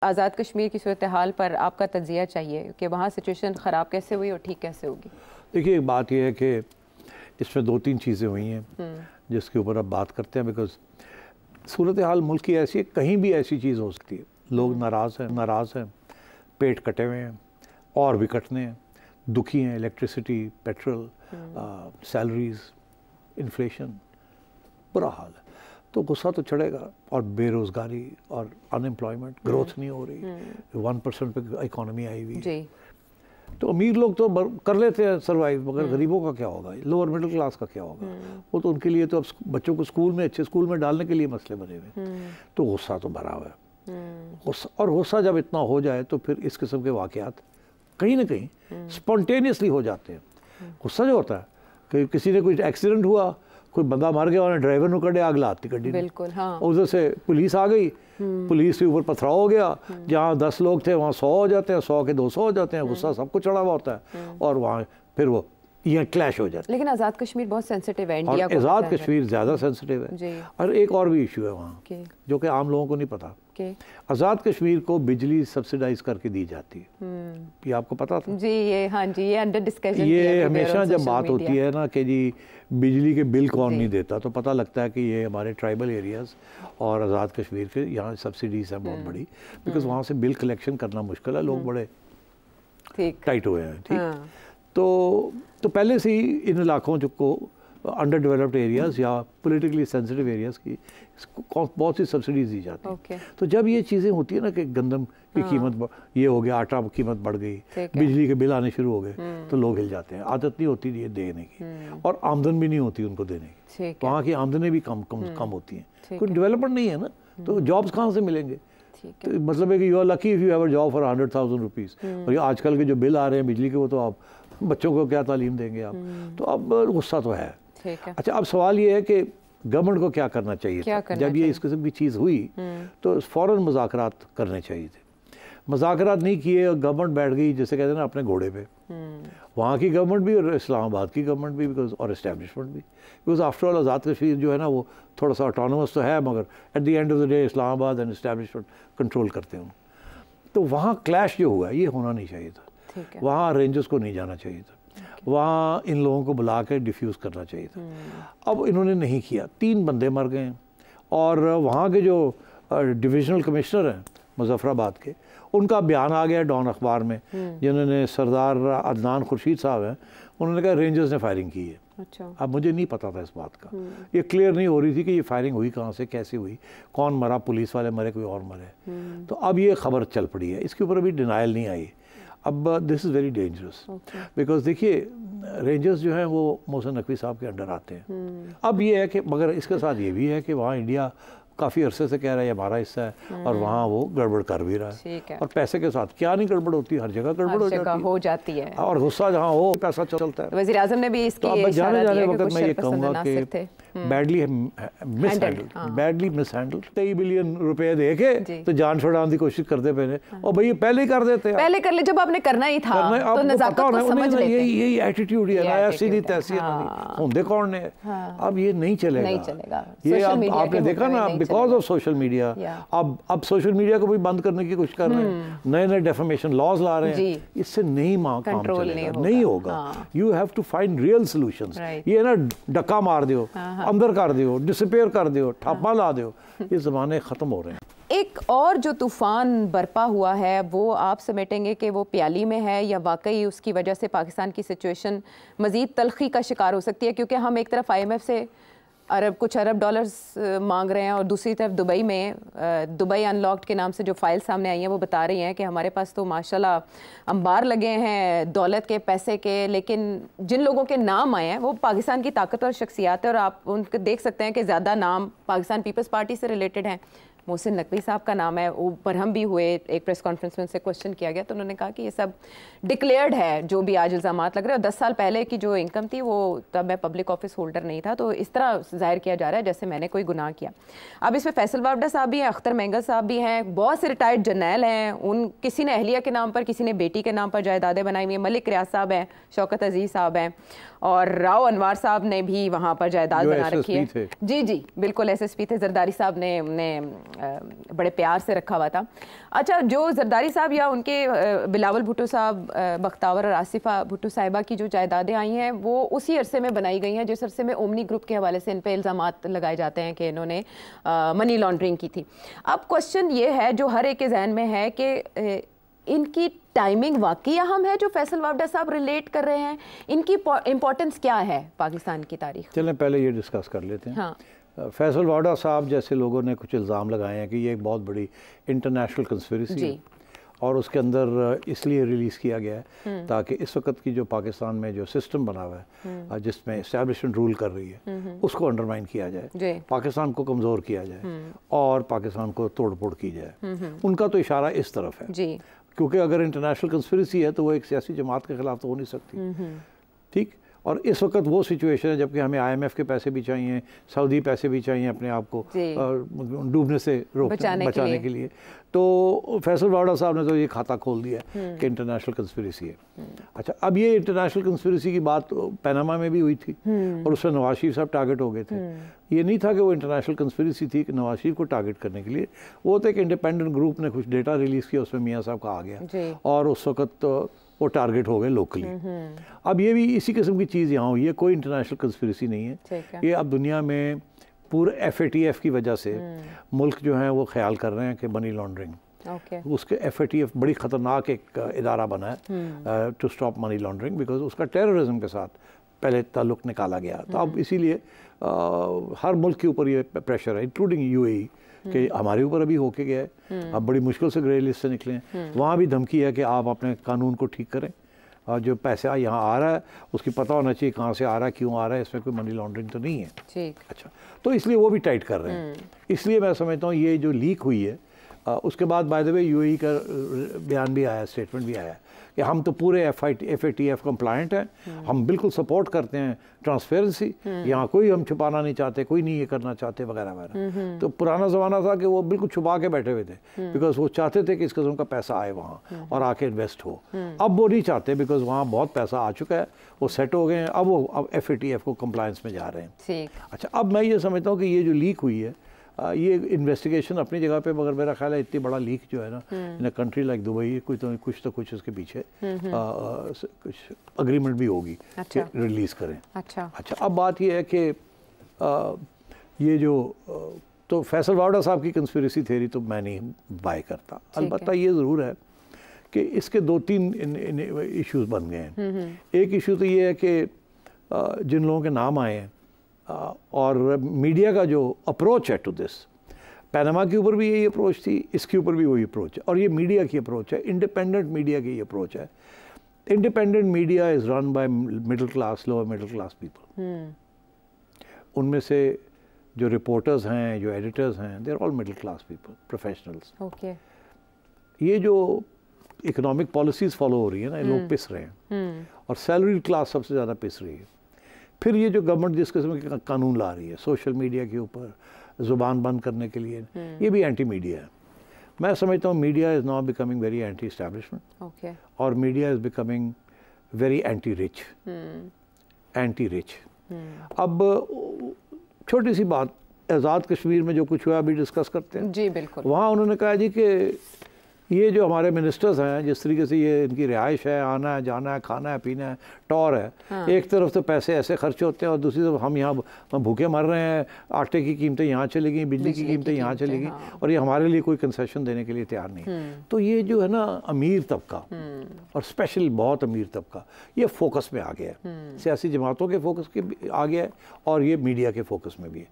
आज़ाद कश्मीर की सूरत हाल पर आपका तज्जिया चाहिए कि वहाँ सिचुएशन ख़राब कैसे हुई और ठीक कैसे होगी। देखिए, एक बात यह है कि इसमें दो तीन चीज़ें हुई हैं जिसके ऊपर अब बात करते हैं। बिकॉज सूरत हाल मुल्क की ऐसी है, कहीं भी ऐसी चीज़ हो सकती है। लोग नाराज़ हैं, पेट कटे हुए हैं और भी कटने हैं, दुखी हैं। इलेक्ट्रिसिटी, पेट्रोल, सैलरीज, इन्फ्लेशन, बुरा हाल है। तो गुस्सा तो चढ़ेगा। और बेरोज़गारी और अनएम्प्लॉयमेंट, ग्रोथ नहीं हो रही, 1% पे इकॉनमी आई हुई है। तो अमीर लोग तो कर लेते हैं सर्वाइव, मगर गरीबों का क्या होगा, लोअर मिडिल क्लास का क्या होगा। वो तो उनके लिए तो अब बच्चों को स्कूल में, अच्छे स्कूल में डालने के लिए मसले बने हुए। तो गुस्सा तो भरा हुआ है। और गुस्सा जब इतना हो जाए तो फिर इस किस्म के वाक़यात कहीं ना कहीं स्पॉन्टेनियसली हो जाते हैं। गुस्सा जो होता है कि किसी ने कोई एक्सीडेंट हुआ, कोई बंदा मर गया, उन्हें ड्राइवर ने कड़े आग लाती गड्डी, बिल्कुल, हाँ। उधर से पुलिस आ गई, पुलिस के ऊपर पथराव हो गया। जहाँ 10 लोग थे वहाँ 100 हो जाते हैं, 100 के 200 हो जाते हैं। गुस्सा सबको चढ़ा हुआ होता है और वहाँ फिर वो ये क्लैश हो जाता है। लेकिन आज़ाद कश्मीर बहुत सेंसिटिव है, इंडिया को। आज़ाद कश्मीर ज़्यादा सेंसिटिव है। और एक और भी इशू है वहाँ जो कि आम लोगों को नहीं पता। आज़ाद कश्मीर को बिजली सब्सिडाइज करके दी जाती है। ये आपको पता था? जी, ये हाँ जी, ये अंडर डिस्कशन। ये हमेशा जब बात होती है ना कि जी बिजली के बिल कौन नहीं देता, तो पता लगता है कि ये हमारे ट्राइबल एरियाज़ और आज़ाद कश्मीर के यहाँ सब्सिडीज़ हैं बहुत बड़ी। बिकॉज वहाँ से बिल कलेक्शन करना मुश्किल है, लोग बड़े टाइट हुए हैं। ठीक, तो पहले से ही इन इलाकों को अंडर डेवलप्ड एरियाज़ या पॉलिटिकली सेंसिटिव एरियाज़ की बहुत सी सब्सिडीज दी जाती है। तो जब ये चीज़ें होती है ना कि गंदम की कीमत ये हो गया, आटा की कीमत बढ़ गई, बिजली के बिल आने शुरू हो गए, तो लोग हिल जाते हैं। आदत नहीं होती ये देने की, और आमदन भी नहीं होती उनको देने की। वहाँ की आमदनी भी कम होती हैं। कोई डेवलपमेंट नहीं है ना, तो जॉब्स कहाँ से मिलेंगे? तो मतलब है कि you are lucky if you have a job for 100,000 rupees. और ये आजकल के जो बिल आ रहे हैं बिजली के, वो तो आप बच्चों को क्या तालीम देंगे आप? तो अब गुस्सा तो है। अच्छा, अब सवाल ये है कि गवर्नमेंट को क्या करना चाहिए था? जब ये इस किस्म की चीज़ हुई तो फ़ौरन मुज़ाकरात करने चाहिए थे। मुज़ाकरात नहीं किए और गवर्नमेंट बैठ गई, जैसे कहते हैं ना, अपने घोड़े पे। वहाँ की गवर्नमेंट भी और इस्लामाबाद की गवर्नमेंट भी, बिकॉज और इस्टेब्लिशमेंट भी। Because after all Azad Kashmir जो है ना, वो थोड़ा सा ऑटोनोमस तो है, मगर at the end of the day Islamabad and establishment control करते हैं। तो वहाँ क्लैश जो हुआ ये होना नहीं चाहिए था। वहाँ रेंजर्स को नहीं जाना चाहिए था। वहाँ इन लोगों को बुला के डिफ्यूज़ करना चाहिए था। अब इन्होंने नहीं किया, 3 बंदे मर गए। और वहाँ के जो डिविजनल कमिश्नर हैं मुजफ्फराबाद के, उनका बयान आ गया डॉन अखबार में, जिन्होंने सरदार अदनान खुर्शीद साहब हैं, उन्होंने कहा रेंजर्स ने फायरिंग की है। अच्छा। अब मुझे नहीं पता था इस बात का, ये क्लियर नहीं हो रही थी कि ये फायरिंग हुई कहाँ से, कैसे हुई, कौन मरा, पुलिस वाले मरे, कोई और मरे। तो अब ये खबर चल पड़ी है, इसके ऊपर अभी डिनाइल नहीं आई। अब this is very dangerous, because देखिए रेंजर्स जो हैं वो मोहसिन नकवी साहब के अंडर आते हैं। अब ये है कि मगर इसके साथ ये भी है कि वहाँ इंडिया काफ़ी अरसे से कह रहा है हमारा हिस्सा है, और वहाँ वो गड़बड़ कर भी रहा है। और पैसे के साथ क्या नहीं गड़बड़ होती, हर जगह गड़बड़ हो जाती है। और गुस्सा जहाँ हो, पैसा चलता है। वज़ीर आज़म ने भी इसकी तो जाने वक्त मैं ये कहूँगा कि बैडली मिसहैंडल 23 बिलियन रुपए दे के तो जान छुड़ाने की कोशिश करते पहले, और भाई पहले ही कर देते हैं। पहले कर ले, जब आपने करना ही था तो नज़ाकत को समझ लेते। यही एटीट्यूड है ना, सीधी तैसी होंदे कौन ने। अब ये नहीं चलेगा, ये आपने देखा ना, बिकॉज ऑफ सोशल मीडिया। अब सोशल मीडिया को भी बंद करने की कोशिश कर रहे हैं, नए डेफेमेशन लॉज ला रहे हैं। इससे नहीं काम चलेगा, नहीं होगा। You have to find real solutions. ये ना डक्का मार दो, अंदर कर दो, डिसअपीयर कर दो, ठापा ला दो, ये ज़माने ख़त्म हो रहे हैं। एक और जो तूफ़ान बरपा हुआ है वो आप समेटेंगे कि वो प्याली में है, या वाकई उसकी वजह से पाकिस्तान की सिचुएशन मज़ीद तलखी का शिकार हो सकती है? क्योंकि हम एक तरफ IMF से कुछ अरब डॉलर्स मांग रहे हैं, और दूसरी तरफ दुबई में दुबई अनलॉक्ड के नाम से जो फाइल सामने आई हैं वो बता रही हैं कि हमारे पास तो माशाल्लाह अंबार लगे हैं दौलत के, पैसे के, लेकिन जिन लोगों के नाम आए हैं वो पाकिस्तान की ताकतवर शख्सियात है। और आप उनके देख सकते हैं कि ज़्यादा नाम पाकिस्तान पीपल्स पार्टी से रिलेटेड हैं। मोहसिन नकवी साहब का नाम है, ऊपर हम भी हुए, एक प्रेस कॉन्फ्रेंस में उनसे क्वेश्चन किया गया तो उन्होंने कहा कि ये सब डिक्लेयर्ड है, जो भी आज इल्ज़ाम लग रहे हैं। 10 साल पहले की जो इनकम थी वो, तब मैं पब्लिक ऑफिस होल्डर नहीं था, तो इस तरह जाहिर किया जा रहा है जैसे मैंने कोई गुनाह किया। अब इसमें फैसल वावडा साहब भी हैं, अख्तर मेंगल साहब भी हैं, बहुत से रिटायर्ड जर्नैल हैं, उन किसी ने अहलिया के नाम पर, किसी ने बेटी के नाम पर जायदादें बनाई हुई हैं। मलिक रियाज साहब हैं, शौकत अजीज़ साहब हैं, और राव अनवार साहब ने भी वहाँ पर जायदाद बना रखी है। जी बिल्कुल, SSP थे। जरदारी साहब ने बड़े प्यार से रखा हुआ था। अच्छा, जो जरदारी साहब या उनके बिलावल भुट्टो साहब, बख्तावर और आसिफा भुट्टो साहिबा की जो जायदादें आई हैं वो उसी अरसे में बनाई गई हैं जिस अरसे में ओमनी ग्रुप के हवाले से इन पर इल्ज़ामात लगाए जाते हैं कि इन्होंने मनी लॉन्ड्रिंग की थी। अब क्वेश्चन ये है जो हर एक के जहन में है कि इनकी टाइमिंग वाकई अहम है जो फैसल वावडा साहब रिलेट कर रहे हैं, इनकी इम्पोर्टेंस क्या है पाकिस्तान की तारीख? चलें पहले ये डिस्कस कर लेते हैं। हाँ। फैसल वावडा साहब जैसे लोगों ने कुछ इल्ज़ाम लगाए हैं कि ये एक बहुत बड़ी इंटरनेशनल कंस्पिरेसी है और उसके अंदर इसलिए रिलीज़ किया गया है ताकि इस वक्त की जो पाकिस्तान में जो सिस्टम बना हुआ है जिसमें एस्टैब्लिशमेंट रूल कर रही है उसको अंडरमाइन किया जाए, पाकिस्तान को कमज़ोर किया जाए और पाकिस्तान को तोड़ फोड़ की जाए। उनका तो इशारा इस तरफ है जी। क्योंकि अगर इंटरनेशनल कंस्पिरेसी है तो वो एक सियासी जमात के खिलाफ तो हो नहीं सकती। ठीक, और इस वक्त वो सिचुएशन है जबकि हमें IMF के पैसे भी चाहिए, सऊदी पैसे भी चाहिए अपने आप को डूबने से बचाने के लिए। तो फैसल वावडा साहब ने तो ये खाता खोल दिया कि इंटरनेशनल कंस्पिरेसी है। अच्छा, अब ये इंटरनेशनल कंस्पिरेसी की बात पनामा में भी हुई थी और उसमें नवाज शरीफ साहब टारगेट हो गए थे। ये नहीं था कि वो इंटरनेशनल कंस्पिरेसी थी कि नवाज शरीफ को टारगेट करने के लिए, वो तो एक इंडिपेंडेंट ग्रुप ने कुछ डेटा रिलीज़ किया, उसमें मियाँ साहब का आ गया और उस वक्त वो टारगेट हो गए लोकली। अब ये भी इसी किस्म की चीज़ यहाँ हुई है, कोई इंटरनेशनल कंस्पिरेसी नहीं है। ये अब दुनिया में पूरे FATF की वजह से मुल्क जो हैं वो ख्याल कर रहे हैं कि मनी लॉन्ड्रिंग उसके FATF बड़ी ख़तरनाक एक इदारा बना है to stop money laundering, because उसका टेररिज्म के साथ पहले ताल्लुक़ निकाला गया। तो अब इसीलिए हर मुल्क के ऊपर ये प्रेशर है, इंक्लूडिंग UAE कि हमारे ऊपर अभी होके गया है। अब बड़ी मुश्किल से ग्रे लिस्ट से निकले हैं, वहाँ भी धमकी है कि आप अपने कानून को ठीक करें और जो पैसा यहाँ आ रहा है उसकी पता होना चाहिए कहाँ से आ रहा है, क्यों आ रहा है, इसमें कोई मनी लॉन्ड्रिंग तो नहीं है। ठीक, अच्छा, तो इसलिए वो भी टाइट कर रहे हैं। इसलिए मैं समझता हूँ ये जो लीक हुई है उसके बाद बाय द वे UAE का बयान भी आया, स्टेटमेंट भी आया कि हम तो पूरे FATF कंप्लायंट हैं, हम बिल्कुल सपोर्ट करते हैं ट्रांसपेरेंसी, यहाँ कोई हम छुपाना नहीं चाहते, कोई नहीं ये करना चाहते वगैरह वगैरह। तो पुराना ज़माना था कि वो बिल्कुल छुपा के बैठे हुए थे बिकॉज वो चाहते थे कि इस किस्म का पैसा आए वहाँ और आके इन्वेस्ट हो। अब वो नहीं चाहते बिकॉज वहाँ बहुत पैसा आ चुका है, वो सेट हो गए हैं, अब FATF को कंप्लायंस में जा रहे हैं। अच्छा, अब मैं ये समझता हूँ कि ये जो लीक हुई है ये इन्वेस्टिगेशन अपनी जगह पे, मगर मेरा ख्याल है इतनी बड़ा लीक जो है ना इन अ कंट्री लाइक दुबई कुछ तो कुछ उसके पीछे कुछ अग्रीमेंट भी होगी कि रिलीज़ करें। अच्छा, अब बात ये है कि ये जो तो फैसल वावडा साहब की कंस्पिरेसी थ्योरी तो मैं नहीं बाय करता। अलबत्ता ये ज़रूर है कि इसके 2-3 इश्यूज़ बन गए हैं। एक इशू तो ये है कि जिन लोगों के नाम आए हैं और मीडिया का जो अप्रोच है टू दिस, पनामा के ऊपर भी यही अप्रोच थी, इसके ऊपर भी वही अप्रोच है और ये मीडिया की अप्रोच है, इंडिपेंडेंट मीडिया की अप्रोच है। Independent media is run by middle class, lower middle class people. उनमें से जो रिपोर्टर्स हैं, जो एडिटर्स हैं, they are all middle class people, professionals. ये जो इकोनॉमिक पॉलिसीज़ फॉलो हो रही है ना, लोग पिस रहे हैं और सैलरी क्लास सबसे ज़्यादा पिस रही है। फिर ये जो गवर्नमेंट जिस किस्म के कानून ला रही है सोशल मीडिया के ऊपर ज़ुबान बंद करने के लिए, ये भी एंटी मीडिया है। मैं समझता हूँ media is now becoming very anti establishment और media is becoming very anti rich. अब छोटी सी बात, आज़ाद कश्मीर में जो कुछ हुआ अभी डिस्कस करते हैं जी। बिल्कुल, वहाँ उन्होंने कहा जी कि ये जो हमारे मिनिस्टर्स हैं जिस तरीके से ये इनकी रिहाइश है, आना है, जाना है, खाना है, पीना है, टॉर है, एक तरफ तो पैसे ऐसे खर्च होते हैं और दूसरी तरफ हम यहाँ भूखे मर रहे हैं, आटे की कीमतें यहाँ चलेगी, बिजली की कीमतें यहाँ चलेगी और ये हमारे लिए कोई कंसेशन देने के लिए तैयार नहीं। तो ये जो है ना अमीर तबका और स्पेशल बहुत अमीर तबका ये फोकस में आ गया है, सियासी जमातों के फोकस के आ गया है और ये मीडिया के फोकस में भी है।